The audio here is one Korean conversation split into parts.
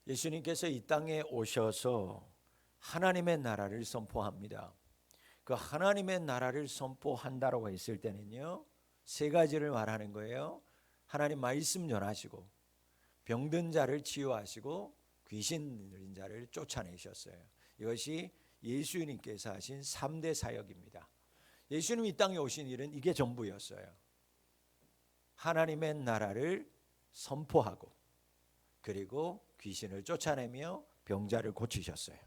예수님께서 이 땅에 오셔서 하나님의 나라를 선포합니다. 그 하나님의 나라를 선포한다라고 했을 때는요, 세 가지를 말하는 거예요. 하나님 말씀 전하시고, 병든 자를 치유하시고, 귀신 들린 자를 쫓아내셨어요. 이것이 예수님께서 하신 3대 사역입니다. 예수님이 이 땅에 오신 일은 이게 전부였어요. 하나님의 나라를 선포하고, 그리고 귀신을 쫓아내며 병자를 고치셨어요.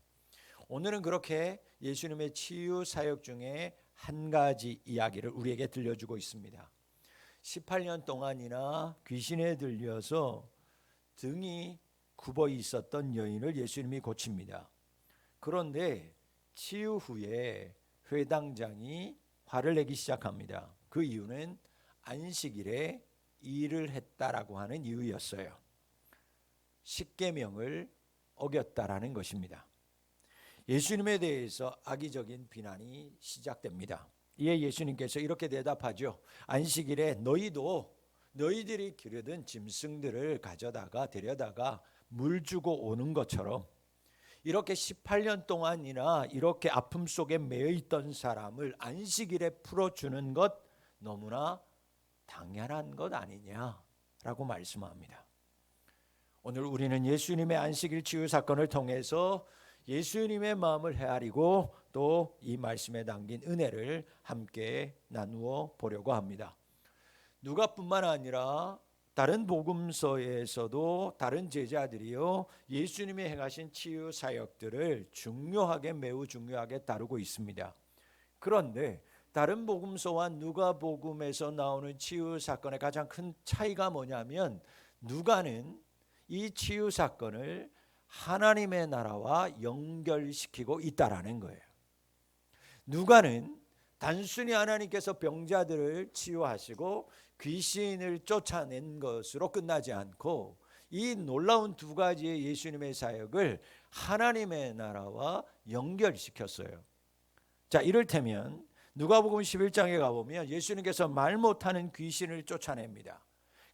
오늘은 그렇게 예수님의 치유 사역 중에 한 가지 이야기를 우리에게 들려주고 있습니다. 18년 동안이나 귀신에 들려서 등이 굽어 있었던 여인을 예수님이 고칩니다. 그런데 치유 후에 회당장이 화를 내기 시작합니다. 그 이유는 안식일에 일을 했다라고 하는 이유였어요. 십계명을 어겼다라는 것입니다. 예수님에 대해서 악의적인 비난이 시작됩니다. 이에 예수님께서 이렇게 대답하죠. 안식일에 너희들이 기르던 짐승들을 가져다가 데려다가 물 주고 오는 것처럼 이렇게 18년 동안이나 이렇게 아픔 속에 매여 있던 사람을 안식일에 풀어주는 것 너무나 당연한 것 아니냐라고 말씀합니다. 오늘 우리는 예수님의 안식일 치유 사건을 통해서 예수님의 마음을 헤아리고 또 이 말씀에 담긴 은혜를 함께 나누어 보려고 합니다. 누가뿐만 아니라 다른 복음서에서도 다른 제자들이요 예수님이 행하신 치유 사역들을 매우 중요하게 다루고 있습니다. 그런데 다른 복음서와 누가복음에서 나오는 치유 사건의 가장 큰 차이가 뭐냐면 누가는 이 치유 사건을 하나님의 나라와 연결시키고 있다라는 거예요. 누가는 단순히 하나님께서 병자들을 치유하시고 귀신을 쫓아낸 것으로 끝나지 않고 이 놀라운 두 가지의 예수님의 사역을 하나님의 나라와 연결시켰어요. 자, 이를테면 누가복음 11장에 가보면 예수님께서 말 못하는 귀신을 쫓아냅니다.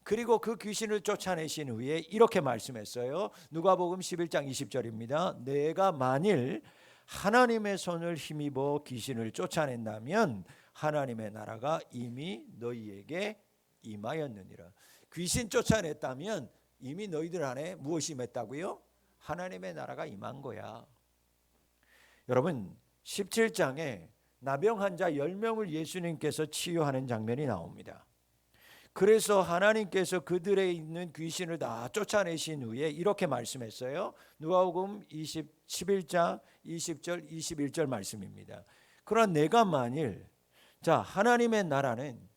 그리고 그 귀신을 쫓아내신 후에 이렇게 말씀했어요. 누가복음 11장 20절입니다. 내가 만일 하나님의 손을 힘입어 귀신을 쫓아낸다면 하나님의 나라가 이미 너희에게 임하였느니라. 귀신 쫓아냈다면 이미 너희들 안에 무엇이 임했다고요? 하나님의 나라가 임한 거야. 여러분 17장에 나병 환자 10명을 예수님께서 치유하는 장면이 나옵니다. 그래서 하나님께서 그들에 있는 귀신을 다 쫓아내신 후에 이렇게 말씀했어요. 누가복음 11장 20절 21절 말씀입니다. 그러나 내가 만일 하나님의 나라는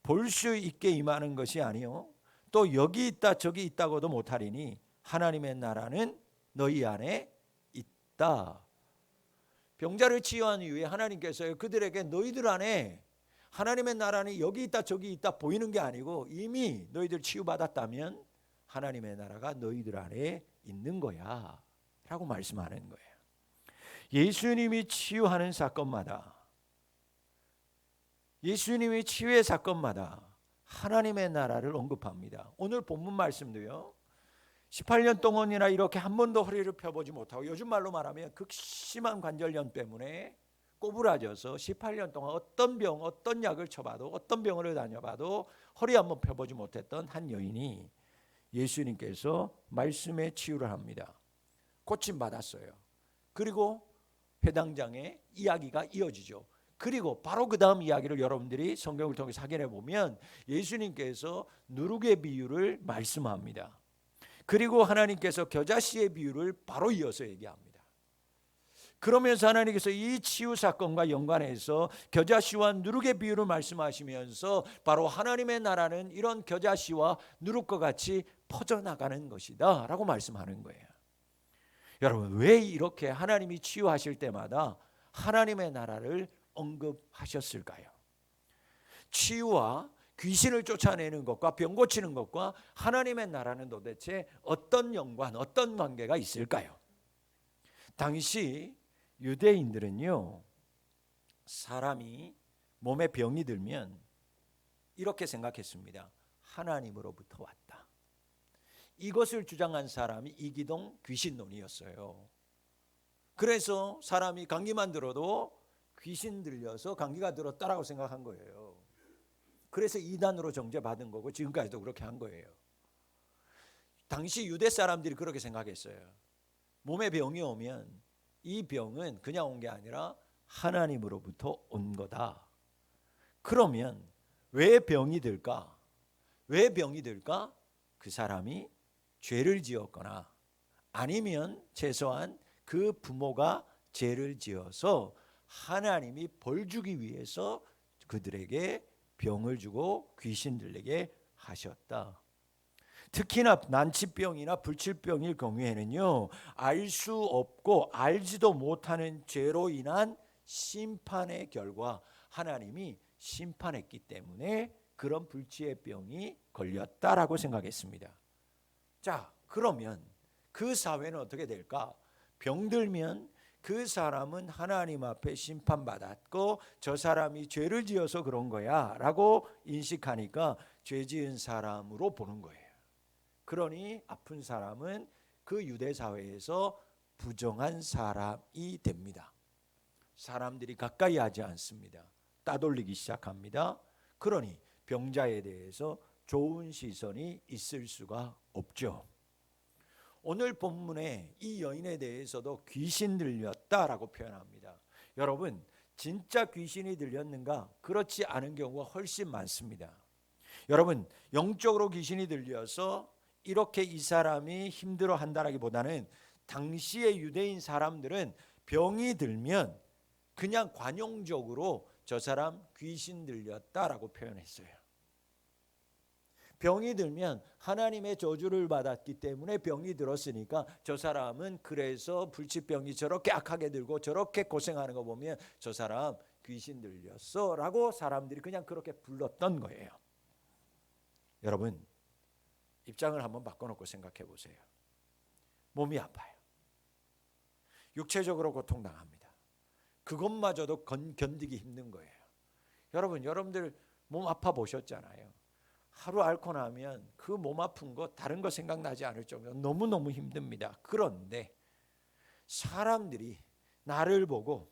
볼 수 있게 임하는 것이 아니요 또 여기 있다 저기 있다고도 못하리니 하나님의 나라는 너희 안에 있다. 병자를 치유한 이후에 하나님께서 그들에게 너희들 안에 하나님의 나라는 여기 있다 저기 있다 보이는 게 아니고 이미 너희들 치유받았다면 하나님의 나라가 너희들 안에 있는 거야 라고 말씀하는 거예요. 예수님이 치유하는 사건마다 예수님이 치유의 사건마다 하나님의 나라를 언급합니다. 오늘 본문 말씀도요 18년 동안이나 이렇게 한 번도 허리를 펴보지 못하고 요즘 말로 말하면 극심한 관절염 때문에 꼬부라져서 18년 동안 어떤 약을 쳐봐도 어떤 병원을 다녀봐도 허리 한번 펴보지 못했던 한 여인이 예수님께서 말씀에 치유를 합니다. 고침받았어요. 그리고 회당장의 이야기가 이어지죠. 그리고 바로 그 다음 이야기를 여러분들이 성경을 통해서 확인해 보면 예수님께서 누룩의 비유를 말씀합니다. 그리고 하나님께서 겨자씨의 비유를 바로 이어서 얘기합니다. 그러면서 하나님께서 이 치유 사건과 연관해서 겨자씨와 누룩의 비유를 말씀하시면서 바로 하나님의 나라는 이런 겨자씨와 누룩과 같이 퍼져나가는 것이다 라고 말씀하는 거예요. 여러분 왜 이렇게 하나님이 치유하실 때마다 하나님의 나라를 언급하셨을까요? 치유와 귀신을 쫓아내는 것과 병 고치는 것과 하나님의 나라는 도대체 어떤 연관, 어떤 관계가 있을까요? 당시 유대인들은요 사람이 몸에 병이 들면 이렇게 생각했습니다. 하나님으로부터 왔다. 이것을 주장한 사람이 이기동 귀신론이었어요. 그래서 사람이 감기만 들어도 귀신 들려서 감기가 들었다라고 생각한 거예요. 그래서 이단으로 정죄받은 거고 지금까지도 그렇게 한 거예요. 당시 유대 사람들이 그렇게 생각했어요. 몸에 병이 오면 이 병은 그냥 온 게 아니라 하나님으로부터 온 거다. 그러면 왜 병이 들까? 왜 병이 들까? 그 사람이 죄를 지었거나 아니면 최소한 그 부모가 죄를 지어서 하나님이 벌 주기 위해서 그들에게 병을 주고 귀신 들리게 하셨다. 특히나 난치병이나 불치병일 경우에는요, 알 수 없고 알지도 못하는 죄로 인한 심판의 결과 하나님이 심판했기 때문에 그런 불치의 병이 걸렸다라고 생각했습니다. 자, 그러면 그 사회는 어떻게 될까? 병들면 그 사람은 하나님 앞에 심판받았고 저 사람이 죄를 지어서 그런 거야 라고 인식하니까 죄 지은 사람으로 보는 거예요. 그러니 아픈 사람은 그 유대 사회에서 부정한 사람이 됩니다. 사람들이 가까이 하지 않습니다. 따돌리기 시작합니다. 그러니 병자에 대해서 좋은 시선이 있을 수가 없죠. 오늘 본문에 이 여인에 대해서도 귀신 들렸다라고 표현합니다. 여러분, 진짜 귀신이 들렸는가? 그렇지 않은 경우가 훨씬 많습니다. 여러분, 영적으로 귀신이 들려서 이렇게 이 사람이 힘들어 한다라기보다는 당시의 유대인 사람들은 병이 들면 그냥 관용적으로 저 사람 귀신 들렸다라고 표현했어요. 병이 들면 하나님의 저주를 받았기 때문에 병이 들었으니까 저 사람은 그래서 불치병이 저렇게 악하게 들고 저렇게 고생하는 거 보면 저 사람 귀신 들렸어 라고 사람들이 그냥 그렇게 불렀던 거예요. 여러분, 입장을 한번 바꿔놓고 생각해 보세요. 몸이 아파요. 육체적으로 고통당합니다. 그것마저도 견디기 힘든 거예요. 여러분들 몸 아파 보셨잖아요. 하루 앓고 나면 그 몸 아픈 거 다른 거 생각나지 않을 정도로 너무너무 힘듭니다. 그런데 사람들이 나를 보고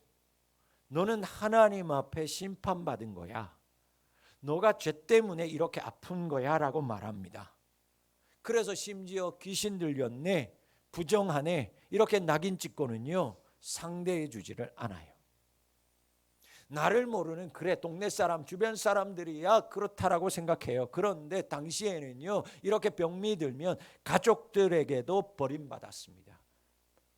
너는 하나님 앞에 심판받은 거야. 너가 죄 때문에 이렇게 아픈 거야 라고 말합니다. 그래서 심지어 귀신 들렸네, 부정하네 이렇게 낙인 찍고는요 상대해 주지를 않아요. 나를 모르는 그래 동네 사람 주변 사람들이야 그렇다라고 생각해요. 그런데 당시에는요 이렇게 병이 들면 가족들에게도 버림받았습니다.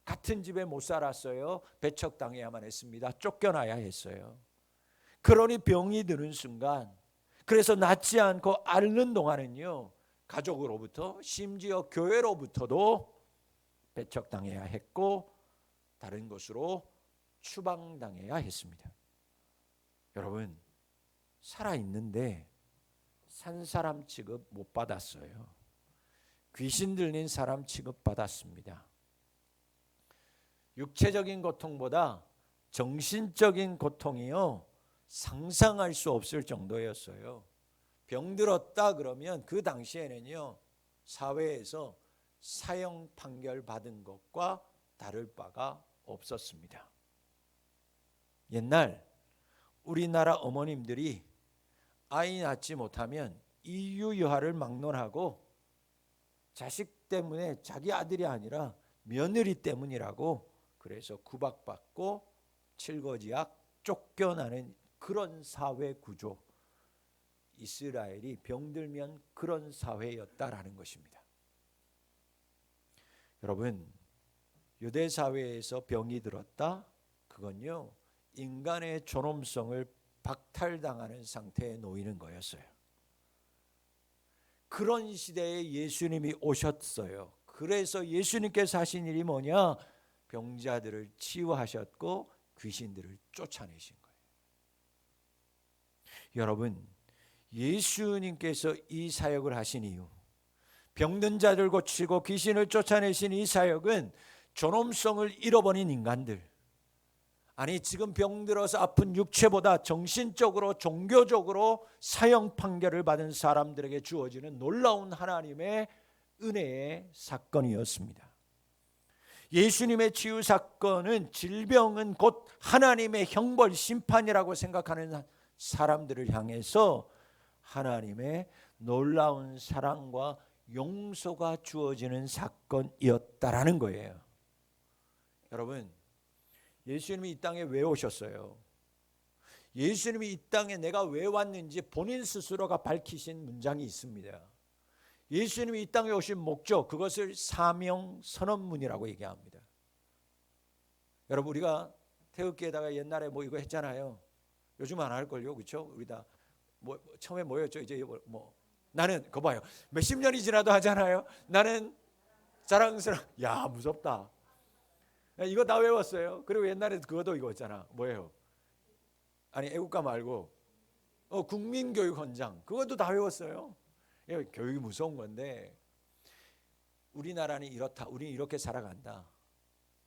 같은 집에 못 살았어요. 배척당해야만 했습니다. 쫓겨나야 했어요. 그러니 병이 드는 순간, 그래서 낫지 않고 앓는 동안은요 가족으로부터 심지어 교회로부터도 배척당해야 했고 다른 곳으로 추방당해야 했습니다. 여러분, 살아있는데 산 사람 취급 못 받았어요. 귀신 들린 사람 취급 받았습니다. 육체적인 고통보다 정신적인 고통이요 상상할 수 없을 정도였어요. 병들었다 그러면 그 당시에는요 사회에서 사형 판결 받은 것과 다를 바가 없었습니다. 옛날 우리나라 어머님들이 아이 낳지 못하면 이유여하를 막론하고 자식 때문에 자기 아들이 아니라 며느리 때문이라고 그래서 구박받고 칠거지약 쫓겨나는 그런 사회 구조, 이스라엘이 병들면 그런 사회였다라는 것입니다. 여러분, 유대 사회에서 병이 들었다? 그건요 인간의 존엄성을 박탈당하는 상태에 놓이는 거였어요. 그런 시대에 예수님이 오셨어요. 그래서 예수님께서 하신 일이 뭐냐? 병자들을 치유하셨고 귀신들을 쫓아내신 거예요. 여러분, 예수님께서 이 사역을 하신 이유, 병든 자들 고치고 귀신을 쫓아내신 이 사역은 존엄성을 잃어버린 인간들, 아니 지금 병들어서 아픈 육체보다 정신적으로 종교적으로 사형 판결을 받은 사람들에게 주어지는 놀라운 하나님의 은혜의 사건이었습니다. 예수님의 치유 사건은 질병은 곧 하나님의 형벌 심판이라고 생각하는 사람들을 향해서 하나님의 놀라운 사랑과 용서가 주어지는 사건이었다라는 거예요. 여러분, 예수님이 이 땅에 왜 오셨어요? 예수님이 이 땅에 내가 왜 왔는지 본인 스스로가 밝히신 문장이 있습니다. 예수님이 이 땅에 오신 목적, 그것을 사명 선언문이라고 얘기합니다. 여러분, 우리가 태극기에다가 옛날에 뭐 이거 했잖아요. 요즘 안 할걸요, 그렇죠? 우리 다 뭐 처음에 뭐였죠? 이제 뭐 나는 그거 봐요. 몇십 년이 지나도 하잖아요. 나는 자랑스러워. 야, 무섭다. 이거 다 외웠어요. 그리고 옛날에 그것도 이거 있잖아. 뭐예요? 아니, 애국가 말고 국민교육헌장, 그것도 다 외웠어요. 교육이 무서운 건데 우리나라는 이렇다. 우리는 이렇게 살아간다.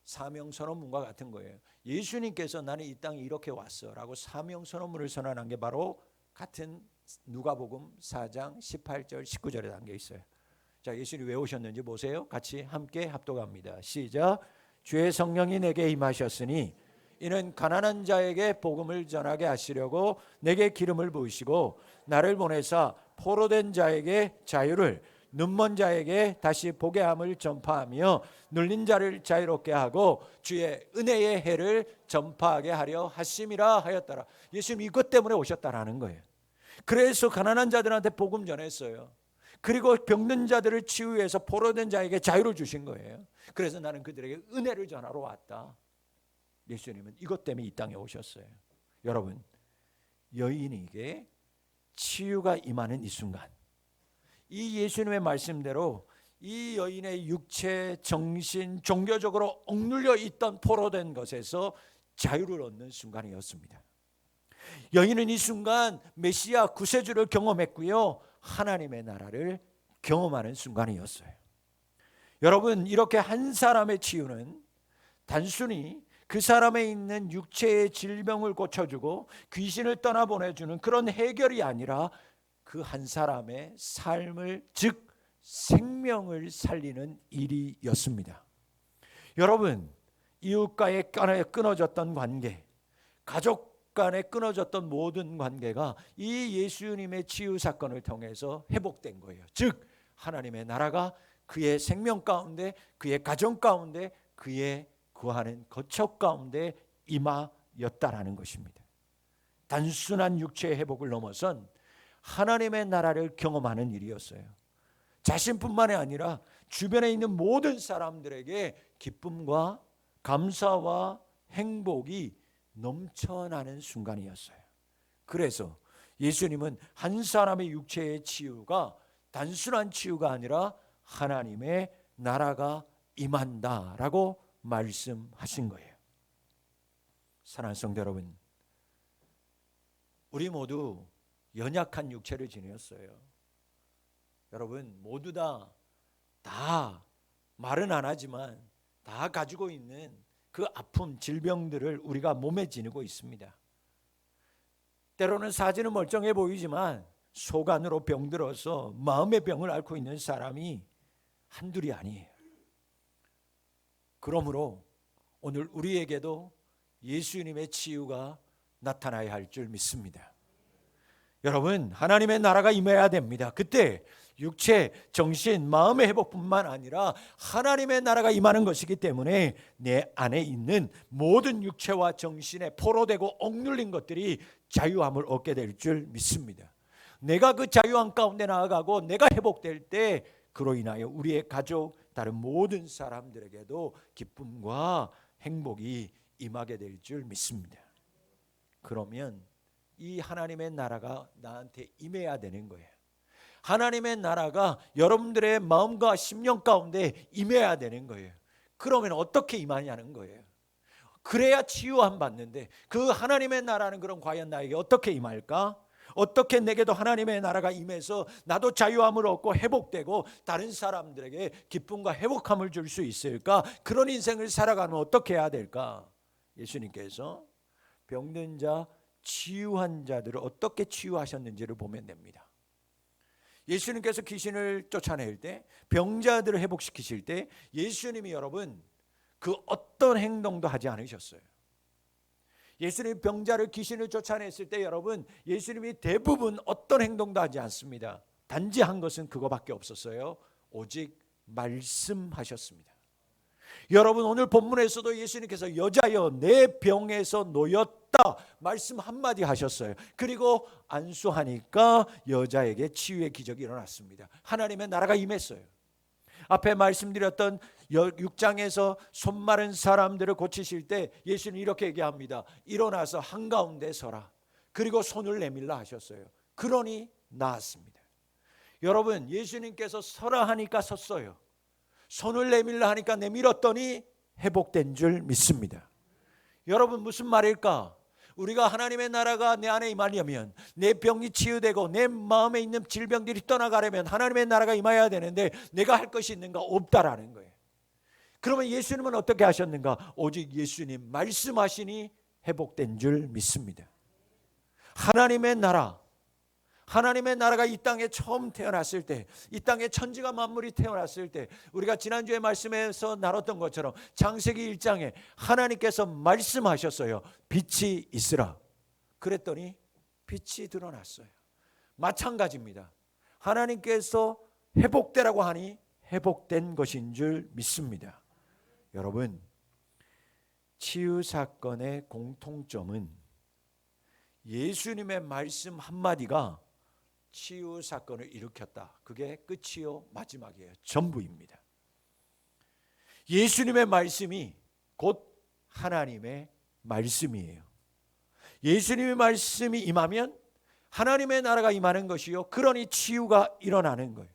사명선언문과 같은 거예요. 예수님께서 나는 이 땅에 이렇게 왔어 라고 사명선언문을 선언한 게 바로 같은 누가복음 4장 18절 19절에 담겨 있어요. 자, 예수님이 왜 오셨는지 보세요. 같이 함께 합독합니다. 시작. 주의 성령이 내게 임하셨으니 이는 가난한 자에게 복음을 전하게 하시려고 내게 기름을 부으시고 나를 보내사 포로된 자에게 자유를, 눈먼 자에게 다시 보게 함을 전파하며 눌린 자를 자유롭게 하고 주의 은혜의 해를 전파하게 하려 하심이라 하였더라. 예수님 이것 때문에 오셨다라는 거예요. 그래서 가난한 자들한테 복음 전했어요. 그리고 병든 자들을 치유해서 포로된 자에게 자유를 주신 거예요. 그래서 나는 그들에게 은혜를 전하러 왔다. 예수님은 이것 때문에 이 땅에 오셨어요. 여러분, 여인에게 치유가 임하는 이 순간, 이 예수님의 말씀대로 이 여인의 육체, 정신, 종교적으로 억눌려 있던 포로된 것에서 자유를 얻는 순간이었습니다. 여인은 이 순간 메시아 구세주를 경험했고요, 하나님의 나라를 경험하는 순간이었어요. 여러분, 이렇게 한 사람의 치유는 단순히 그 사람에 있는 육체의 질병을 고쳐주고 귀신을 떠나보내주는 그런 해결이 아니라 그 한 사람의 삶을, 즉 생명을 살리는 일이었습니다. 여러분, 이웃과의 끊어졌던 관계, 가족 간에 끊어졌던 모든 관계가 이 예수님의 치유 사건을 통해서 회복된 거예요. 즉 하나님의 나라가 그의 생명 가운데, 그의 가정 가운데, 그의 구하는 거처 가운데 임하였다라는 것입니다. 단순한 육체의 회복을 넘어선 하나님의 나라를 경험하는 일이었어요. 자신뿐만이 아니라 주변에 있는 모든 사람들에게 기쁨과 감사와 행복이 넘쳐나는 순간이었어요. 그래서 예수님은 한 사람의 육체의 치유가 단순한 치유가 아니라 하나님의 나라가 임한다라고 말씀하신 거예요. 사랑하는 성도 여러분, 우리 모두 연약한 육체를 지녔어요. 여러분, 모두 다 말은 안 하지만 다 가지고 있는 그 아픔, 질병들을 우리가 몸에 지니고 있습니다. 때로는 사진은 멀쩡해 보이지만 속 안으로 병들어서 마음의 병을 앓고 있는 사람이 한둘이 아니에요. 그러므로 오늘 우리에게도 예수님의 치유가 나타나야 할 줄 믿습니다. 여러분, 하나님의 나라가 임해야 됩니다. 그때 육체, 정신, 마음의 회복뿐만 아니라 하나님의 나라가 임하는 것이기 때문에 내 안에 있는 모든 육체와 정신에 포로되고 억눌린 것들이 자유함을 얻게 될 줄 믿습니다. 내가 그 자유함 가운데 나아가고 내가 회복될 때 그로 인하여 우리의 가족, 다른 모든 사람들에게도 기쁨과 행복이 임하게 될 줄 믿습니다. 그러면 이 하나님의 나라가 나한테 임해야 되는 거예요. 하나님의 나라가 여러분들의 마음과 심령 가운데 임해야 되는 거예요. 그러면 어떻게 임하냐는 거예요. 그래야 치유함 받는데 그 하나님의 나라는 그럼 과연 나에게 어떻게 임할까? 어떻게 내게도 하나님의 나라가 임해서 나도 자유함을 얻고 회복되고 다른 사람들에게 기쁨과 회복함을 줄 수 있을까? 그런 인생을 살아가면 어떻게 해야 될까? 예수님께서 병든 자, 치유한 자들을 어떻게 치유하셨는지를 보면 됩니다. 예수님께서 귀신을 쫓아낼 때, 병자들을 회복시키실 때 예수님이 여러분 그 어떤 행동도 하지 않으셨어요. 예수님이 병자를 귀신을 쫓아냈을 때 여러분 예수님이 대부분 어떤 행동도 하지 않습니다. 단지 한 것은 그거밖에 없었어요. 오직 말씀하셨습니다. 여러분 오늘 본문에서도 예수님께서 여자여 내 병에서 놓였다 말씀 한마디 하셨어요. 그리고 안수하니까 여자에게 치유의 기적이 일어났습니다. 하나님의 나라가 임했어요. 앞에 말씀드렸던 6장에서 손 마른 사람들을 고치실 때 예수님 이렇게 얘기합니다. 일어나서 한가운데 서라. 그리고 손을 내밀라 하셨어요. 그러니 나았습니다. 여러분 예수님께서 서라 하니까 섰어요. 손을 내밀라 하니까 내밀었더니 회복된 줄 믿습니다. 여러분 무슨 말일까? 우리가 하나님의 나라가 내 안에 임하려면, 내 병이 치유되고 내 마음에 있는 질병들이 떠나가려면 하나님의 나라가 임해야 되는데 내가 할 것이 있는가? 없다라는 거예요. 그러면 예수님은 어떻게 하셨는가? 오직 예수님 말씀하시니 회복된 줄 믿습니다. 하나님의 나라가 이 땅에 처음 태어났을 때, 이 땅에 천지가 만물이 태어났을 때, 우리가 지난주에 말씀에서 나눴던 것처럼 창세기 1장에 하나님께서 말씀하셨어요. 빛이 있으라. 그랬더니 빛이 드러났어요. 마찬가지입니다. 하나님께서 회복되라고 하니 회복된 것인 줄 믿습니다. 여러분, 치유 사건의 공통점은 예수님의 말씀 한마디가 치유 사건을 일으켰다. 그게 끝이요 마지막이에요. 전부입니다. 예수님의 말씀이 곧 하나님의 말씀이에요. 예수님의 말씀이 임하면 하나님의 나라가 임하는 것이요, 그러니 치유가 일어나는 거예요.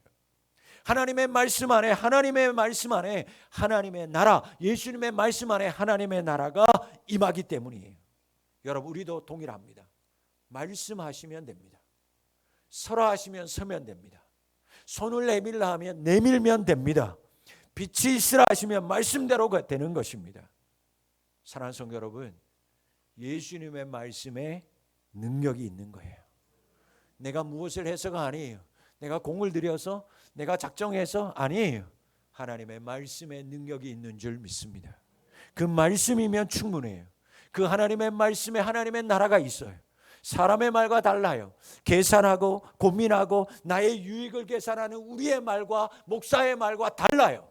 하나님의 말씀 안에, 하나님의 말씀 안에 하나님의 나라, 예수님의 말씀 안에 하나님의 나라가 임하기 때문이에요. 여러분 우리도 동일합니다. 말씀하시면 됩니다. 서라 하시면 서면 됩니다. 손을 내밀라 하면 내밀면 됩니다. 빛이 있으라 하시면 말씀대로 되는 것입니다. 사랑하는 성도 여러분, 예수님의 말씀에 능력이 있는 거예요. 내가 무엇을 해서가 아니에요. 내가 공을 들여서, 내가 작정해서 아니에요. 하나님의 말씀에 능력이 있는 줄 믿습니다. 그 말씀이면 충분해요. 그 하나님의 말씀에 하나님의 나라가 있어요. 사람의 말과 달라요. 계산하고 고민하고 나의 유익을 계산하는 우리의 말과 목사의 말과 달라요.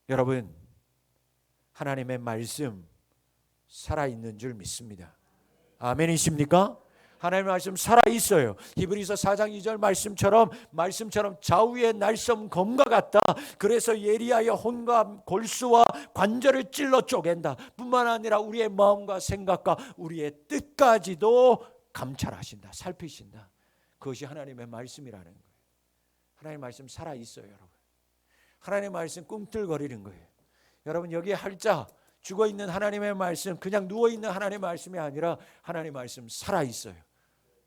여러분, 하나님의 말씀 살아있는 줄 믿습니다. 아멘이십니까? 하나님의 말씀 살아있어요. 히브리서 4장 2절 말씀처럼 좌우의 날섬 검과 같다. 그래서 예리하여 혼과 골수와 관절을 찔러 쪼갠다. 뿐만 아니라 우리의 마음과 생각과 우리의 뜻까지도 감찰하신다. 살피신다. 그것이 하나님의 말씀이라는 거예요. 하나님의 말씀 살아있어요, 여러분. 하나님의 말씀 꿈틀거리는 거예요. 여러분 여기에 할자 죽어있는 하나님의 말씀, 그냥 누워있는 하나님의 말씀이 아니라 하나님의 말씀 살아있어요.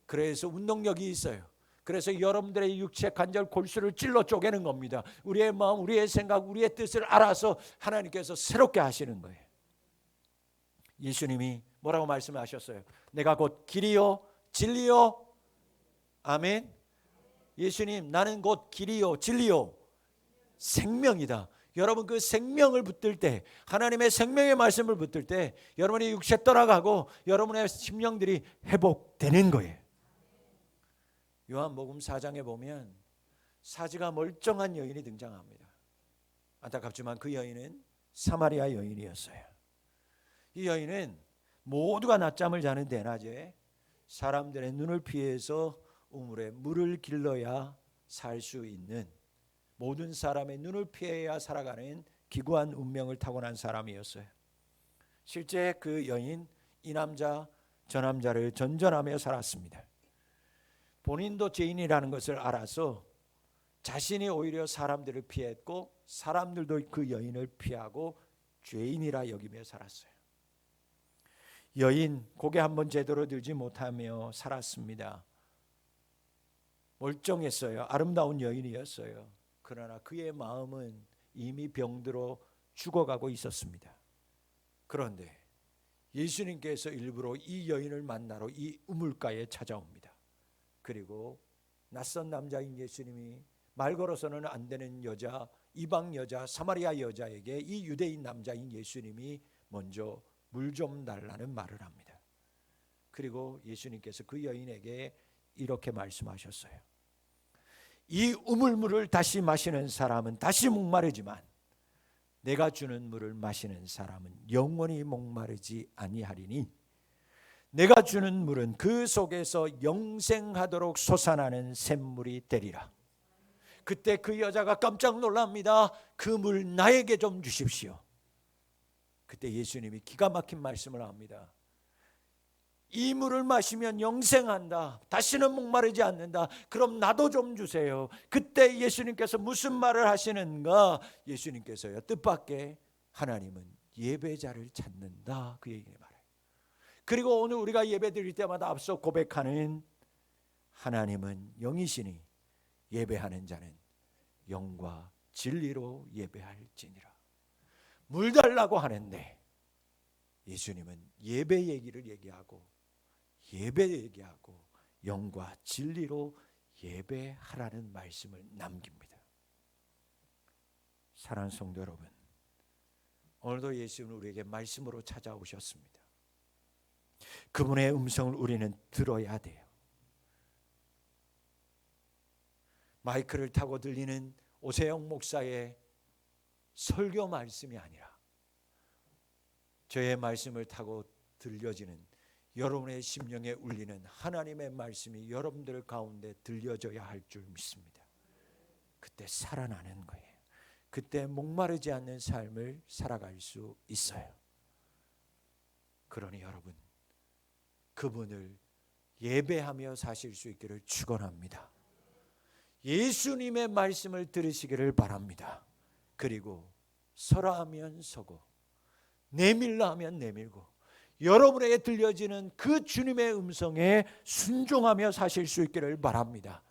그래서 운동력이 있어요. 그래서 여러분들의 육체 관절 골수를 찔러 쪼개는 겁니다. 우리의 마음, 우리의 생각, 우리의 뜻을 알아서 하나님께서 새롭게 하시는 거예요. 예수님이 뭐라고 말씀하셨어요? 내가 곧 길이요 진리요. 아멘. 예수님, 나는 곧 길이요 진리요 생명이다. 여러분 그 생명을 붙들 때, 하나님의 생명의 말씀을 붙들 때 여러분의 육체 떠나가고 여러분의 심령들이 회복되는 거예요. 요한복음 4장에 보면 사지가 멀쩡한 여인이 등장합니다. 안타깝지만 그 여인은 사마리아 여인이었어요. 이 여인은 모두가 낮잠을 자는 대낮에 사람들의 눈을 피해서 우물에 물을 길러야 살 수 있는, 모든 사람의 눈을 피해야 살아가는 기구한 운명을 타고난 사람이었어요. 실제 그 여인 이 남자 저 남자를 전전하며 살았습니다. 본인도 죄인이라는 것을 알아서 자신이 오히려 사람들을 피했고 사람들도 그 여인을 피하고 죄인이라 여기며 살았어요. 여인 고개 한번 제대로 들지 못하며 살았습니다. 멀쩡했어요. 아름다운 여인이었어요. 그러나 그의 마음은 이미 병들어 죽어가고 있었습니다. 그런데 예수님께서 일부러 이 여인을 만나러 이 우물가에 찾아옵니다. 그리고 낯선 남자인 예수님이 말 걸어서는 안 되는 여자, 이방 여자, 사마리아 여자에게 이 유대인 남자인 예수님이 먼저 물 좀 달라는 말을 합니다. 그리고 예수님께서 그 여인에게 이렇게 말씀하셨어요. 이 우물물을 다시 마시는 사람은 다시 목마르지만 내가 주는 물을 마시는 사람은 영원히 목마르지 아니하리니 내가 주는 물은 그 속에서 영생하도록 솟아나는 샘물이 되리라. 그때 그 여자가 깜짝 놀랍니다. 그 물 나에게 좀 주십시오. 그때 예수님이 기가 막힌 말씀을 합니다. 이 물을 마시면 영생한다. 다시는 목마르지 않는다. 그럼 나도 좀 주세요. 그때 예수님께서 무슨 말을 하시는가? 예수님께서요, 뜻밖의 하나님은 예배자를 찾는다. 그 얘기를 말해요. 그리고 오늘 우리가 예배 드릴 때마다 앞서 고백하는 하나님은 영이시니 예배하는 자는 영과 진리로 예배할지니라. 물 달라고 하는데 예수님은 예배 얘기를 얘기하고 예배 얘기하고 영과 진리로 예배하라는 말씀을 남깁니다. 사랑하는 성도 여러분, 오늘도 예수님은 우리에게 말씀으로 찾아오셨습니다. 그분의 음성을 우리는 들어야 돼요. 마이크를 타고 들리는 오세영 목사의 설교 말씀이 아니라 저의 말씀을 타고 들려지는 여러분의 심령에 울리는 하나님의 말씀이 여러분들 가운데 들려져야 할 줄 믿습니다. 그때 살아나는 거예요. 그때 목마르지 않는 삶을 살아갈 수 있어요. 그러니 여러분, 그분을 예배하며 사실 수 있기를 축원합니다. 예수님의 말씀을 들으시기를 바랍니다. 그리고 서라 하면 서고 내밀라 하면 내밀고 여러분에게 들려지는 그 주님의 음성에 순종하며 사실 수 있기를 바랍니다.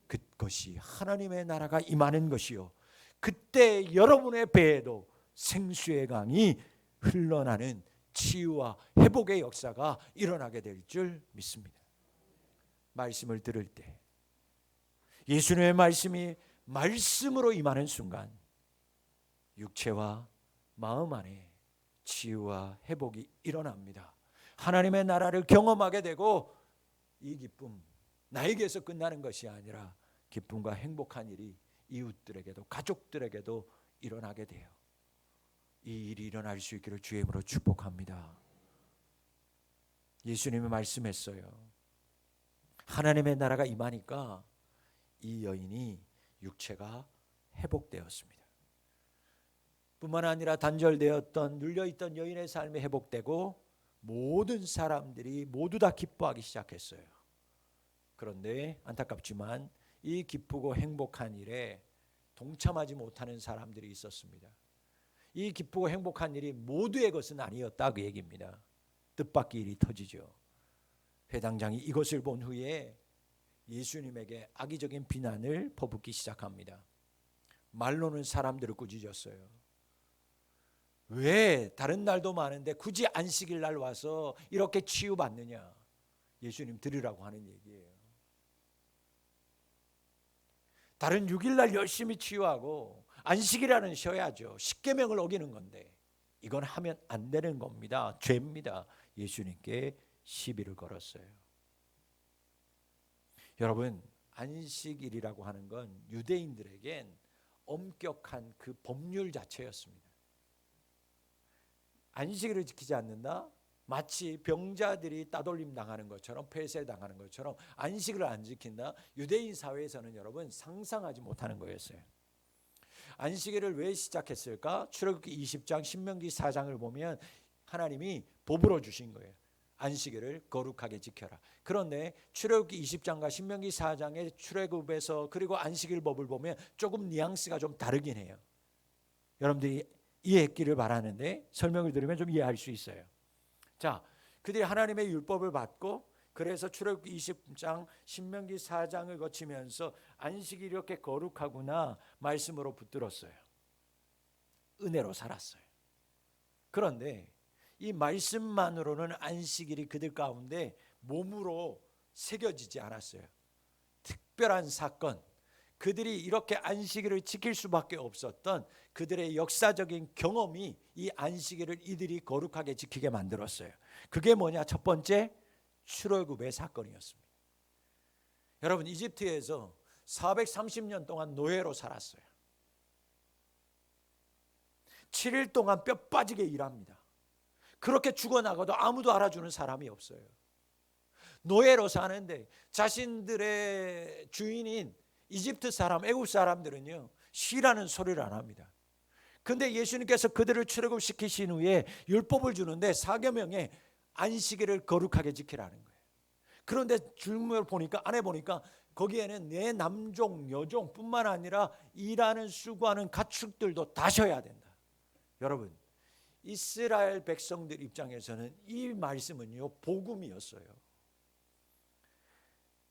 그것이 하나님의 나라가 임하는 것이요, 그때 여러분의 배에도 생수의 강이 흘러나는 치유와 회복의 역사가 일어나게 될 줄 믿습니다. 말씀을 들을 때 예수님의 말씀이 말씀으로 임하는 순간 육체와 마음 안에 치유와 회복이 일어납니다. 하나님의 나라를 경험하게 되고 이 기쁨 나에게서 끝나는 것이 아니라 기쁨과 행복한 일이 이웃들에게도 가족들에게도 일어나게 돼요. 이 일이 일어날 수 있기를 주의 이름으로 축복합니다. 예수님이 말씀했어요. 하나님의 나라가 임하니까 이 여인이 육체가 회복되었습니다. 뿐만 아니라 단절되었던 눌려있던 여인의 삶이 회복되고 모든 사람들이 모두 다 기뻐하기 시작했어요. 그런데 안타깝지만 이 기쁘고 행복한 일에 동참하지 못하는 사람들이 있었습니다. 이 기쁘고 행복한 일이 모두의 것은 아니었다, 그 얘기입니다. 뜻밖의 일이 터지죠. 회당장이 이것을 본 후에 예수님에게 악의적인 비난을 퍼붓기 시작합니다. 말로는 사람들을 꾸짖었어요. 왜 다른 날도 많은데 굳이 안식일 날 와서 이렇게 치유받느냐. 예수님 들으라고 하는 얘기예요. 다른 6일 날 열심히 치유하고 안식일에는 쉬어야죠. 십계명을 어기는 건데 이건 하면 안 되는 겁니다. 죄입니다. 예수님께 시비를 걸었어요. 여러분, 안식일이라고 하는 건 유대인들에겐 엄격한 그 법률 자체였습니다. 안식일을 지키지 않는다? 마치 병자들이 따돌림 당하는 것처럼, 폐쇄 당하는 것처럼 안식일을 안 지킨다? 유대인 사회에서는 여러분 상상하지 못하는 거였어요. 안식일을 왜 시작했을까? 출애굽기 20장, 신명기 4장을 보면 하나님이 법으로 주신 거예요. 안식일을 거룩하게 지켜라. 그런데 출애굽기 20장과 신명기 4장의 출애굽에서 그리고 안식일 법을 보면 조금 뉘앙스가 좀 다르긴 해요. 여러분들이 이해했기를 바라는데 설명을 들으면 좀 이해할 수 있어요. 자, 그들이 하나님의 율법을 받고 그래서 출애굽기 20장, 신명기 4장을 거치면서 안식일이 이렇게 거룩하구나 말씀으로 붙들었어요. 은혜로 살았어요. 그런데 이 말씀만으로는 안식일이 그들 가운데 몸으로 새겨지지 않았어요. 특별한 사건, 그들이 이렇게 안식일을 지킬 수밖에 없었던 그들의 역사적인 경험이 이 안식일을 이들이 거룩하게 지키게 만들었어요. 그게 뭐냐? 첫 번째, 출애굽의 사건이었습니다. 여러분, 이집트에서 430년 동안 노예로 살았어요. 7일 동안 뼈 빠지게 일합니다. 그렇게 죽어나가도 아무도 알아주는 사람이 없어요. 노예로 사는데 자신들의 주인인 이집트 사람, 애국 사람들은요, 쉬라는 소리를 안 합니다. 근데 예수님께서 그들을 출애굽시키신 후에 율법을 주는데 4계명에 안식일을 거룩하게 지키라는 거예요. 그런데 줄무를 보니까, 안에 보니까 거기에는 내 남종, 여종 뿐만 아니라 일하는 수고하는 가축들도 다 쉬어야 된다. 여러분, 이스라엘 백성들 입장에서는 이 말씀은요, 복음이었어요.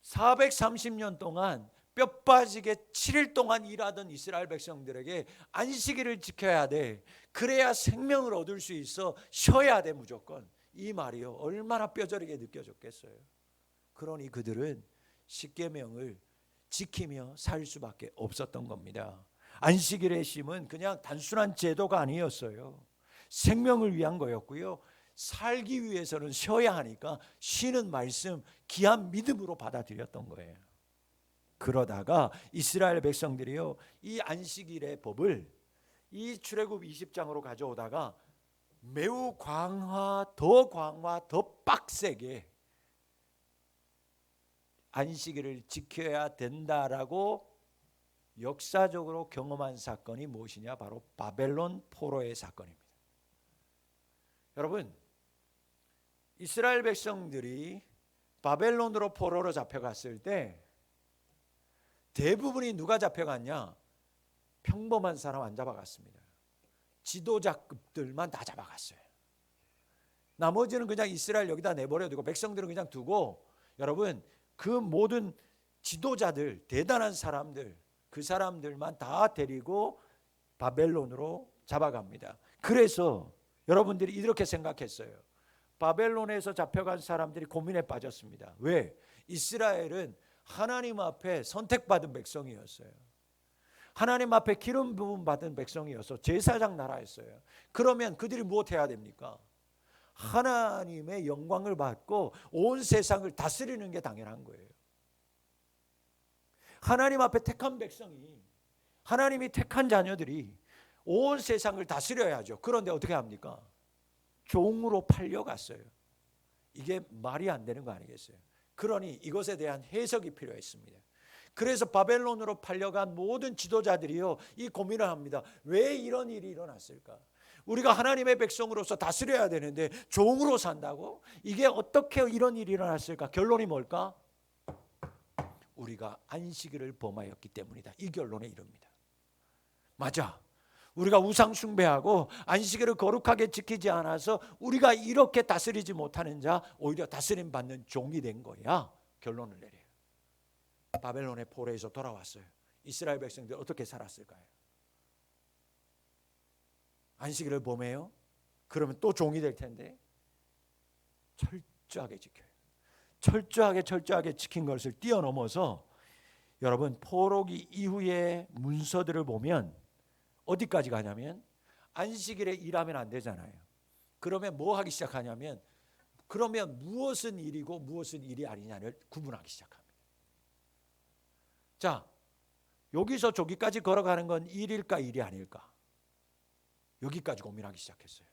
430년 동안 뼈 빠지게 7일 동안 일하던 이스라엘 백성들에게 안식일을 지켜야 돼. 그래야 생명을 얻을 수 있어. 쉬어야 돼 무조건. 이 말이요, 얼마나 뼈저리게 느껴졌겠어요. 그러니 그들은 십계명을 지키며 살 수밖에 없었던 겁니다. 안식일의 쉼은 그냥 단순한 제도가 아니었어요. 생명을 위한 거였고요. 살기 위해서는 쉬어야 하니까 쉬는 말씀, 귀한 믿음으로 받아들였던 거예요. 그러다가 이스라엘 백성들이요, 이 안식일의 법을 이 출애굽 20장으로 가져오다가 매우 더 빡세게 안식일을 지켜야 된다라고 역사적으로 경험한 사건이 무엇이냐? 바로 바벨론 포로의 사건입니다. 여러분, 이스라엘 백성들이 바벨론으로 포로로 잡혀갔을 때 대부분이 누가 잡혀갔냐? 평범한 사람 안 잡아갔습니다. 지도자급들만 다 잡아갔어요. 나머지는 그냥 이스라엘 여기다 내버려 두고 백성들은 그냥 두고, 여러분, 그 모든 지도자들, 대단한 사람들, 그 사람들만 다 데리고 바벨론으로 잡아갑니다. 그래서 여러분들이 이렇게 생각했어요. 바벨론에서 잡혀간 사람들이 고민에 빠졌습니다. 왜? 이스라엘은 하나님 앞에 선택받은 백성이었어요. 하나님 앞에 기름 부음 받은 백성이어서 제사장 나라였어요. 그러면 그들이 무엇해야 됩니까? 하나님의 영광을 받고 온 세상을 다스리는 게 당연한 거예요. 하나님 앞에 택한 백성이, 하나님이 택한 자녀들이 온 세상을 다스려야죠. 그런데 어떻게 합니까? 종으로 팔려갔어요. 이게 말이 안 되는 거 아니겠어요? 그러니 이것에 대한 해석이 필요했습니다. 그래서 바벨론으로 팔려간 모든 지도자들이요, 이 고민을 합니다. 왜 이런 일이 일어났을까? 우리가 하나님의 백성으로서 다스려야 되는데 종으로 산다고? 이게 어떻게 이런 일이 일어났을까? 결론이 뭘까? 우리가 안식일을 범하였기 때문이다. 이 결론에 이릅니다. 맞아. 우리가 우상 숭배하고 안식일을 거룩하게 지키지 않아서 우리가 이렇게 다스리지 못하는 자, 오히려 다스림 받는 종이 된 거야. 결론을 내려요. 바벨론의 포로에서 돌아왔어요. 이스라엘 백성들 어떻게 살았을까요? 안식일을 범해요? 그러면 또 종이 될 텐데 철저하게 지켜요. 철저하게 지킨 것을 뛰어넘어서, 여러분, 포로기 이후의 문서들을 보면 어디까지 가냐면, 안식일에 일하면 안 되잖아요. 그러면 뭐 하기 시작하냐면, 그러면 무엇은 일이고 무엇은 일이 아니냐를 구분하기 시작합니다. 자, 여기서 저기까지 걸어가는 건 일일까 일이 아닐까? 여기까지 고민하기 시작했어요.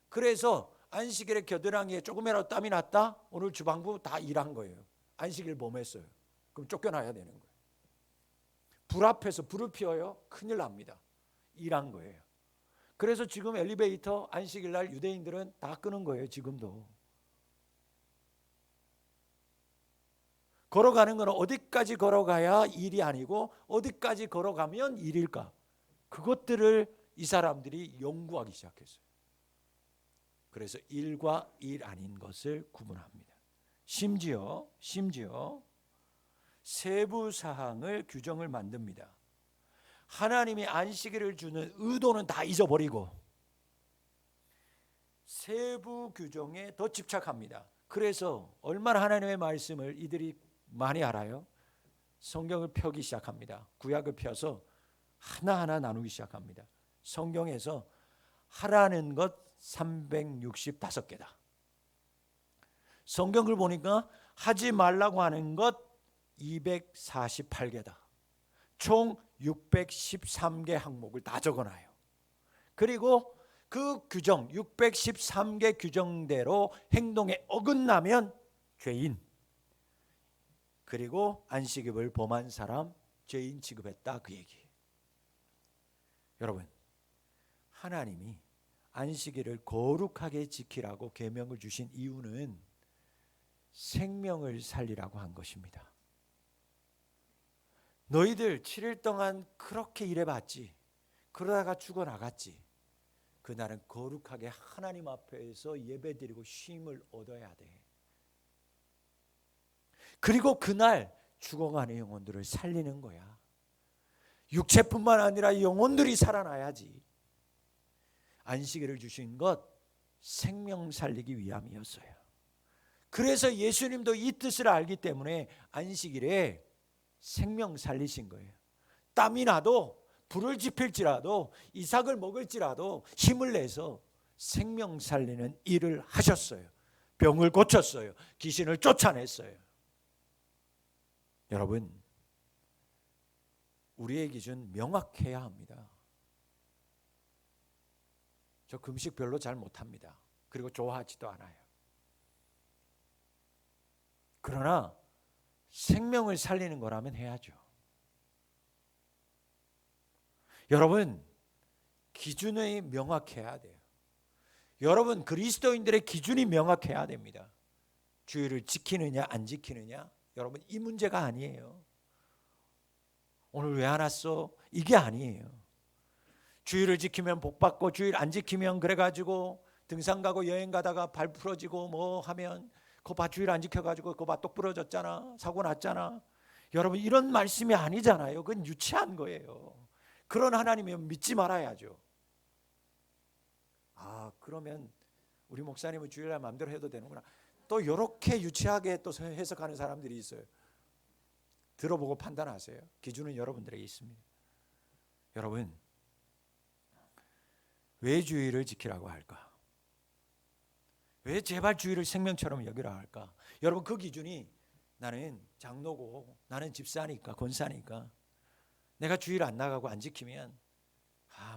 그래서 안식일에 겨드랑이에 조금이라도 땀이 났다? 오늘 주방부 다 일한 거예요. 안식일 범했어요. 그럼 쫓겨나야 되는 거예요. 불 앞에서 불을 피워요? 큰일 납니다. 일한 거예요. 그래서 지금 엘리베이터 안식일 날 유대인들은 다 끄는 거예요. 지금도. 걸어가는 건 어디까지 걸어가야 일이 아니고 어디까지 걸어가면 일일까? 그것들을 이 사람들이 연구하기 시작했어요. 그래서 일과 일 아닌 것을 구분합니다. 심지어 세부 사항을 규정을 만듭니다. 하나님이 안식일을 주는 의도는 다 잊어버리고 세부 규정에 더 집착합니다. 그래서 얼마나 하나님의 말씀을 이들이 많이 알아요? 성경을 펴기 시작합니다. 구약을 펴서 하나하나 나누기 시작합니다. 성경에서 하라는 것 365개다. 성경을 보니까 하지 말라고 하는 것 248개다. 총 613개 항목을 다 적어놔요. 그리고 그 규정 613개 규정대로 행동에 어긋나면 죄인, 그리고 안식일을 범한 사람 죄인 취급했다, 그 얘기. 여러분, 하나님이 안식일을 거룩하게 지키라고 계명을 주신 이유는 생명을 살리라고 한 것입니다. 너희들 7일 동안 그렇게 일해봤지, 그러다가 죽어나갔지. 그날은 거룩하게 하나님 앞에서 예배드리고 쉼을 얻어야 돼. 그리고 그날 죽어가는 영혼들을 살리는 거야. 육체뿐만 아니라 영혼들이 살아나야지. 안식일을 주신 것 생명 살리기 위함이었어요. 그래서 예수님도 이 뜻을 알기 때문에 안식일에 생명 살리신 거예요. 땀이 나도 불을 지필지라도 이삭을 먹을지라도 힘을 내서 생명 살리는 일을 하셨어요. 병을 고쳤어요. 귀신을 쫓아냈어요. 여러분, 우리의 기준 명확해야 합니다. 저 금식 별로 잘 못합니다. 그리고 좋아하지도 않아요. 그러나 생명을 살리는 거라면 해야죠. 여러분, 기준이 명확해야 돼요. 여러분, 그리스도인들의 기준이 명확해야 됩니다. 주일을 지키느냐 안 지키느냐, 여러분 이 문제가 아니에요. 오늘 왜 안 왔어? 이게 아니에요. 주일을 지키면 복 받고 주일 안 지키면 그래가지고 등산 가고 여행 가다가 발 부러지고 뭐 하면 그거 봐, 주일 안 지켜가지고 그거 봐, 똑 부러졌잖아, 사고 났잖아. 여러분, 이런 말씀이 아니잖아요. 그건 유치한 거예요. 그런 하나님이면 믿지 말아야죠. 아, 그러면 우리 목사님은 주일날 마음대로 해도 되는구나. 또 이렇게 유치하게 또 해석하는 사람들이 있어요. 들어보고 판단하세요. 기준은 여러분들에게 있습니다. 여러분, 왜 주일을 지키라고 할까? 왜 제발 주일을 생명처럼 여기라 할까? 여러분, 그 기준이 나는 장로고 나는 집사니까 권사니까 내가 주일 안 나가고 안 지키면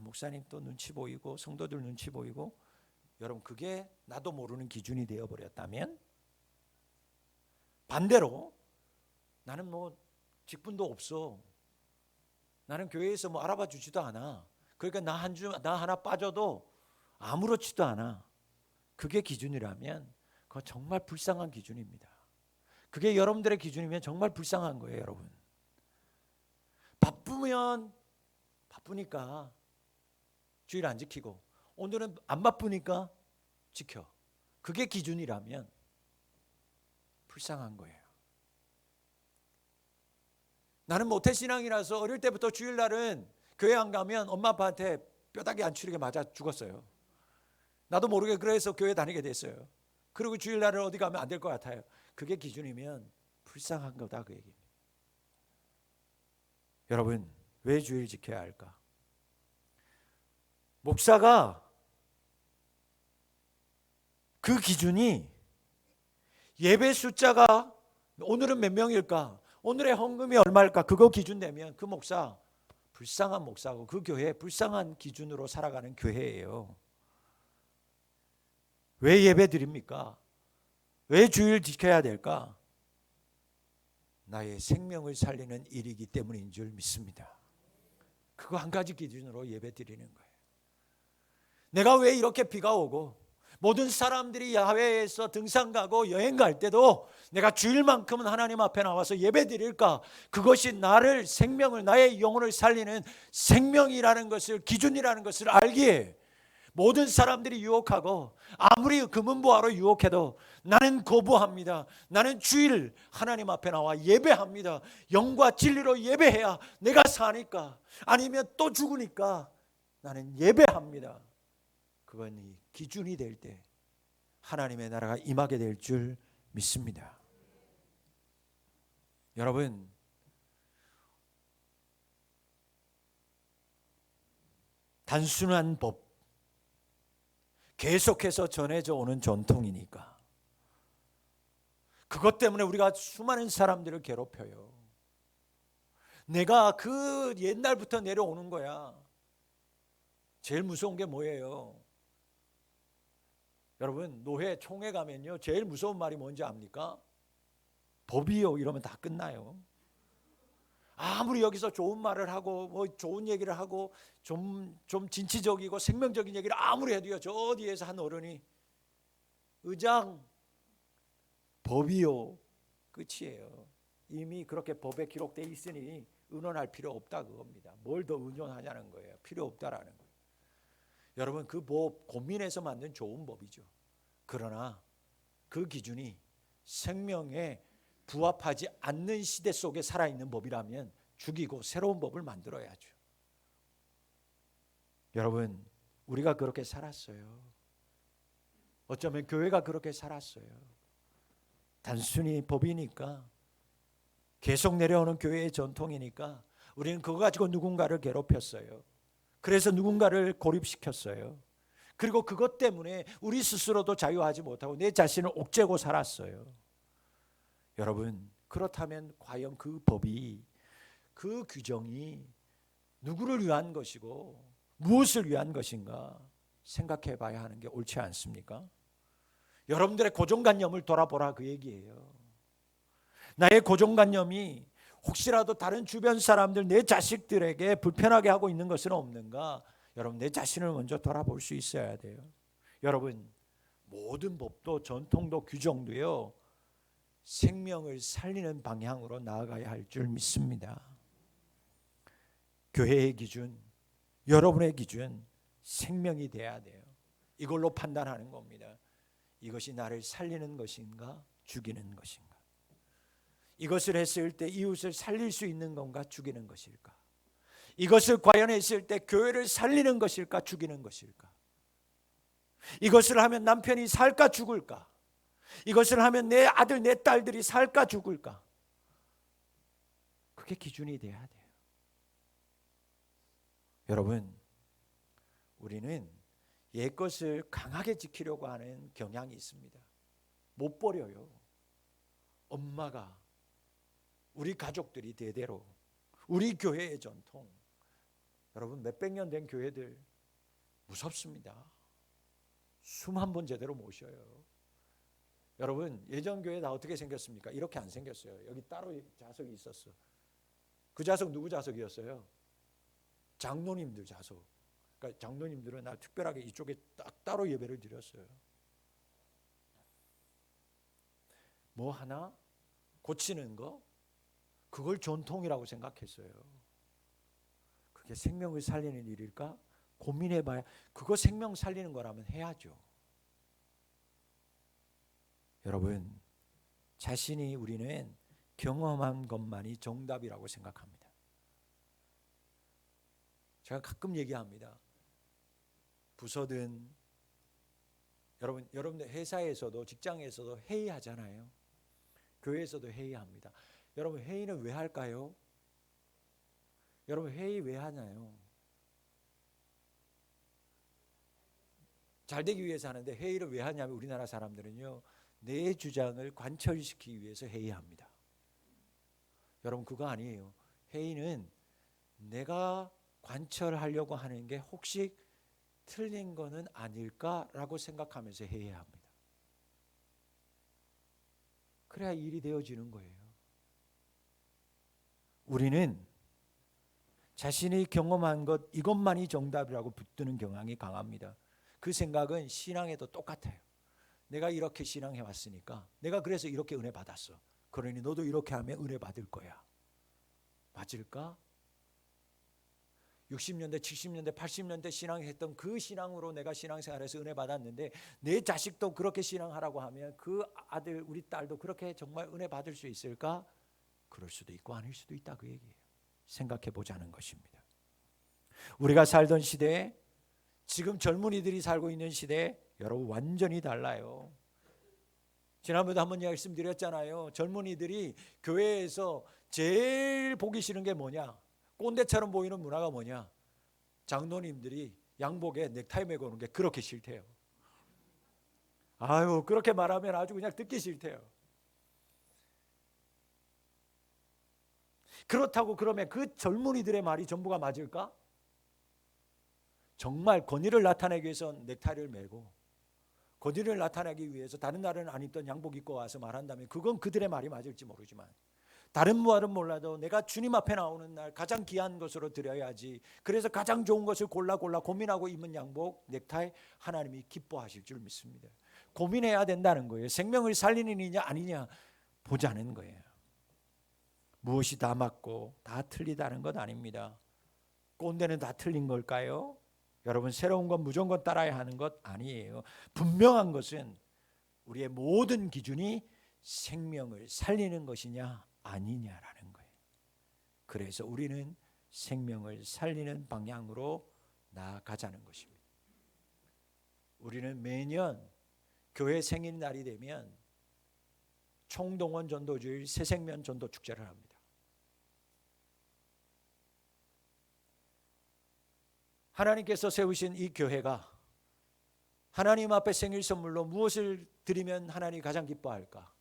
목사님 또 눈치 보이고 성도들 눈치 보이고, 여러분 그게 나도 모르는 기준이 되어버렸다면, 반대로 나는 뭐 직분도 없어, 나는 교회에서 뭐 알아봐 주지도 않아, 그러니까 나 하나 빠져도 아무렇지도 않아, 그게 기준이라면 그거 정말 불쌍한 기준입니다. 그게 여러분들의 기준이면 정말 불쌍한 거예요. 여러분, 바쁘면 바쁘니까 주일 안 지키고, 오늘은 안 바쁘니까 지켜, 그게 기준이라면 불쌍한 거예요. 나는 모태신앙이라서 어릴 때부터 주일날은 교회 안 가면 엄마 아빠한테 뼈다귀 안 추리게 맞아 죽었어요. 나도 모르게 그래서 교회 다니게 됐어요. 그리고 주일날은 어디 가면 안 될 것 같아요. 그게 기준이면 불쌍한 거다, 그 얘기입니다. 여러분, 왜 주일 지켜야 할까? 목사가 그 기준이 예배 숫자가 오늘은 몇 명일까, 오늘의 헌금이 얼마일까, 그거 기준 되면 그 목사 불쌍한 목사고 그 교회 불쌍한 기준으로 살아가는 교회예요. 왜 예배 드립니까? 왜 주일 지켜야 될까? 나의 생명을 살리는 일이기 때문인 줄 믿습니다. 그거 한 가지 기준으로 예배 드리는 거예요. 내가 왜 이렇게 비가 오고 모든 사람들이 야외에서 등산 가고 여행 갈 때도 내가 주일만큼은 하나님 앞에 나와서 예배 드릴까? 그것이 나를, 생명을, 나의 영혼을 살리는 생명이라는 것을, 기준이라는 것을 알기에 모든 사람들이 유혹하고 아무리 금은보화로 유혹해도 나는 거부합니다. 나는 주일 하나님 앞에 나와 예배합니다. 영과 진리로 예배해야 내가 사니까, 아니면 또 죽으니까 나는 예배합니다. 그건 이 기준이 될 때 하나님의 나라가 임하게 될 줄 믿습니다. 여러분, 단순한 법, 계속해서 전해져 오는 전통이니까. 그것 때문에 우리가 수많은 사람들을 괴롭혀요. 내가 그 옛날부터 내려오는 거야. 제일 무서운 게 뭐예요? 여러분, 노회, 총회 가면요, 제일 무서운 말이 뭔지 압니까? 법이요 이러면 다 끝나요. 아무리 여기서 좋은 말을 하고 뭐 좋은 얘기를 하고 좀 진취적이고 생명적인 얘기를 아무리 해도요, 저 뒤에서 한 어른이 의장, 법이요, 끝이에요. 이미 그렇게 법에 기록되어 있으니 의논할 필요 없다 그겁니다. 뭘 더 의논하냐는 거예요. 필요 없다라는 거예요. 여러분, 그 법 고민해서 만든 좋은 법이죠. 그러나 그 기준이 생명에 부합하지 않는 시대 속에 살아있는 법이라면 죽이고 새로운 법을 만들어야죠. 여러분, 우리가 그렇게 살았어요. 어쩌면 교회가 그렇게 살았어요. 단순히 법이니까, 계속 내려오는 교회의 전통이니까 우리는 그거 가지고 누군가를 괴롭혔어요. 그래서 누군가를 고립시켰어요. 그리고 그것 때문에 우리 스스로도 자유하지 못하고 내 자신을 옥죄고 살았어요. 여러분, 그렇다면 과연 그 법이, 그 규정이 누구를 위한 것이고 무엇을 위한 것인가 생각해 봐야 하는 게 옳지 않습니까? 여러분들의 고정관념을 돌아보라 그 얘기예요. 나의 고정관념이 혹시라도 다른 주변 사람들, 내 자식들에게 불편하게 하고 있는 것은 없는가? 여러분, 내 자신을 먼저 돌아볼 수 있어야 돼요. 여러분, 모든 법도 전통도 규정도요, 생명을 살리는 방향으로 나아가야 할 줄 믿습니다. 교회의 기준, 여러분의 기준, 생명이 돼야 돼요. 이걸로 판단하는 겁니다. 이것이 나를 살리는 것인가, 죽이는 것인가? 이것을 했을 때 이웃을 살릴 수 있는 건가, 죽이는 것일까? 이것을 과연 했을 때 교회를 살리는 것일까, 죽이는 것일까? 이것을 하면 남편이 살까, 죽을까? 이것을 하면 내 아들, 내 딸들이 살까, 죽을까? 그게 기준이 돼야 돼요. 여러분, 우리는 옛것을 강하게 지키려고 하는 경향이 있습니다. 못 버려요. 엄마가, 우리 가족들이 대대로, 우리 교회의 전통. 여러분, 몇백 년 된 교회들 무섭습니다. 숨 한 번 제대로 못 쉬어요. 여러분, 예전 교회 다 어떻게 생겼습니까? 이렇게 안 생겼어요. 여기 따로 좌석이 있었어. 그 좌석 누구 좌석이었어요? 장로님들 좌석. 그러니까 장로님들은 나 특별하게 이쪽에 딱 따로 예배를 드렸어요. 뭐 하나 고치는 거, 그걸 전통이라고 생각했어요. 그게 생명을 살리는 일일까? 고민해봐야. 그거 생명 살리는 거라면 해야죠. 여러분, 자신이, 우리는 경험한 것만이 정답이라고 생각합니다. 제가 가끔 얘기합니다. 부서든, 여러분들 회사에서도, 직장에서도 회의하잖아요. 교회에서도 회의합니다. 여러분, 회의는 왜 할까요? 여러분, 회의 왜 하나요? 잘 되기 위해서 하는데 회의를 왜 하냐면, 우리나라 사람들은요, 내 주장을 관철시키기 위해서 회의합니다. 여러분, 그거 아니에요. 회의는 내가 관철하려고 하는 게 혹시 틀린 거는 아닐까라고 생각하면서 회의해야 합니다. 그래야 일이 되어지는 거예요. 우리는 자신이 경험한 것, 이것만이 정답이라고 붙드는 경향이 강합니다. 그 생각은 신앙에도 똑같아요. 내가 이렇게 신앙해 왔으니까, 내가 그래서 이렇게 은혜 받았어. 그러니 너도 이렇게 하면 은혜 받을 거야. 맞을까? 60년대, 70년대, 80년대 신앙했던 그 신앙으로 내가 신앙생활에서 은혜 받았는데, 내 자식도 그렇게 신앙하라고 하면 그 아들, 우리 딸도 그렇게 정말 은혜 받을 수 있을까? 그럴 수도 있고 아닐 수도 있다, 그 얘기예요. 생각해 보자는 것입니다. 우리가 살던 시대에, 지금 젊은이들이 살고 있는 시대에 여러분 완전히 달라요. 지난번에도 한번 말씀드렸잖아요. 젊은이들이 교회에서 제일 보기 싫은 게 뭐냐? 꼰대처럼 보이는 문화가 뭐냐? 장로님들이 양복에 넥타이 매고 오는 게 그렇게 싫대요. 아유, 그렇게 말하면 아주 그냥 듣기 싫대요. 그렇다고 그러면 그 젊은이들의 말이 전부가 맞을까? 정말 권위를 나타내기 위해서 넥타이를 매고 권위를 나타내기 위해서 다른 날은 안 입던 양복 입고 와서 말한다면 그건 그들의 말이 맞을지 모르지만, 다른 말은 몰라도 내가 주님 앞에 나오는 날 가장 귀한 것으로 드려야지, 그래서 가장 좋은 것을 골라 고민하고 입은 양복, 넥타이, 하나님이 기뻐하실 줄 믿습니다. 고민해야 된다는 거예요. 생명을 살리는 이냐 아니냐 보자는 거예요. 무엇이 다 맞고 다 틀리다는 것 아닙니다. 꼰대는 다 틀린 걸까요? 여러분, 새로운 건 무조건 따라야 하는 것 아니에요. 분명한 것은 우리의 모든 기준이 생명을 살리는 것이냐 아니냐라는 거예요. 그래서 우리는 생명을 살리는 방향으로 나아가자는 것입니다. 우리는 매년 교회 생일날이 되면 총동원 전도주일 새생명 전도 축제를 합니다. 하나님께서 세우신 이 교회가 하나님 앞에 생일 선물로 무엇을 드리면 하나님이 가장 기뻐할까?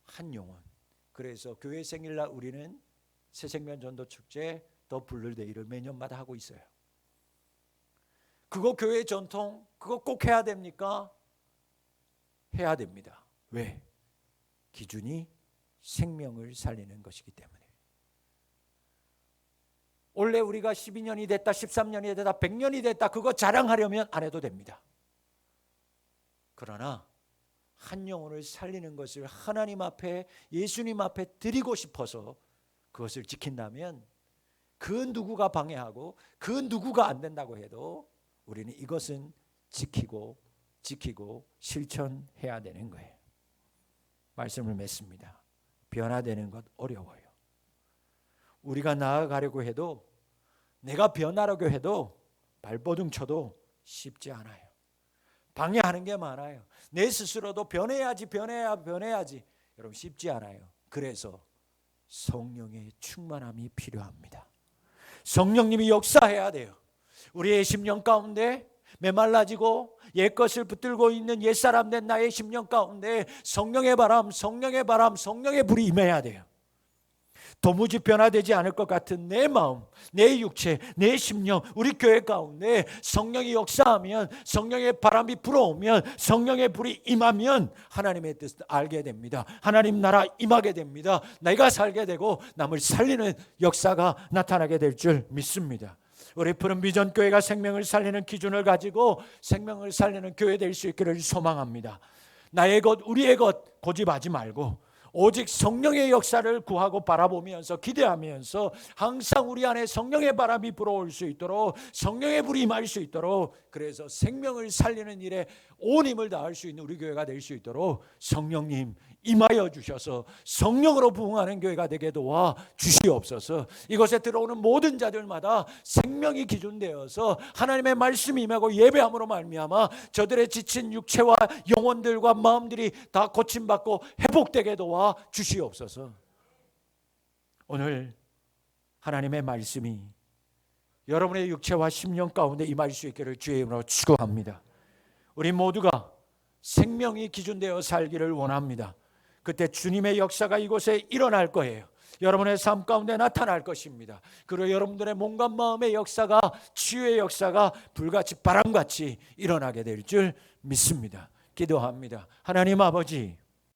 한 영혼. 그래서 교회 생일날 우리는 새생명 전도 축제 더 블루데이를 매년마다 하고 있어요. 그거 교회 전통, 그거 꼭 해야 됩니까? 해야 됩니다. 왜? 기준이 생명을 살리는 것이기 때문에. 원래 우리가 12년이 됐다, 13년이 됐다, 100년이 됐다, 그거 자랑하려면 안 해도 됩니다. 그러나 한 영혼을 살리는 것을 하나님 앞에, 예수님 앞에 드리고 싶어서 그것을 지킨다면 그 누구가 방해하고 그 누구가 안 된다고 해도 우리는 이것은 지키고 실천해야 되는 거예요. 말씀을 맺습니다. 변화되는 것 어려워요. 우리가 나아가려고 해도, 내가 변하려고 해도 발버둥 쳐도 쉽지 않아요. 방해하는 게 많아요. 내 스스로도 변해야지. 여러분, 쉽지 않아요. 그래서 성령의 충만함이 필요합니다. 성령님이 역사해야 돼요. 우리의 심령 가운데 메말라지고 옛것을 붙들고 있는 옛사람 된 나의 심령 가운데 성령의 바람, 성령의 불이 임해야 돼요. 도무지 변화되지 않을 것 같은 내 마음, 내 육체, 내 심령, 우리 교회 가운데 성령이 역사하면, 성령의 바람이 불어오면, 성령의 불이 임하면 하나님의 뜻을 알게 됩니다. 하나님 나라 임하게 됩니다. 내가 살게 되고 남을 살리는 역사가 나타나게 될 줄 믿습니다. 우리 푸른 비전 교회가 생명을 살리는 기준을 가지고 생명을 살리는 교회 될 수 있기를 소망합니다. 나의 것, 우리의 것 고집하지 말고 오직 성령의 역사를 구하고 바라보면서 기대하면서 항상 우리 안에 성령의 바람이 불어올 수 있도록, 성령의 불이 임할 수 있도록, 그래서 생명을 살리는 일에 온 힘을 다할 수 있는 우리 교회가 될 수 있도록 성령님 임하여 주셔서 성령으로 부흥하는 교회가 되게 도와 주시옵소서. 이곳에 들어오는 모든 자들마다 생명이 기준되어서 하나님의 말씀이 임하고 예배함으로 말미암아 저들의 지친 육체와 영혼들과 마음들이 다 고침받고 회복되게 도와 주시옵소서. 오늘 하나님의 말씀이 여러분의 육체와 심령 가운데 임할 수 있기를 주의 이름으로 축원합니다. 우리 모두가 생명이 기준되어 살기를 원합니다. 그때 주님의 역사가 이곳에 일어날 거예요. 여러분의 삶 가운데 나타날 것입니다. 그리고 여러분들의 몸과 마음의 역사가, 치유의 역사가 불같이 바람같이 일어나게 될 줄 믿습니다. 기도합니다. 하나님 아버지,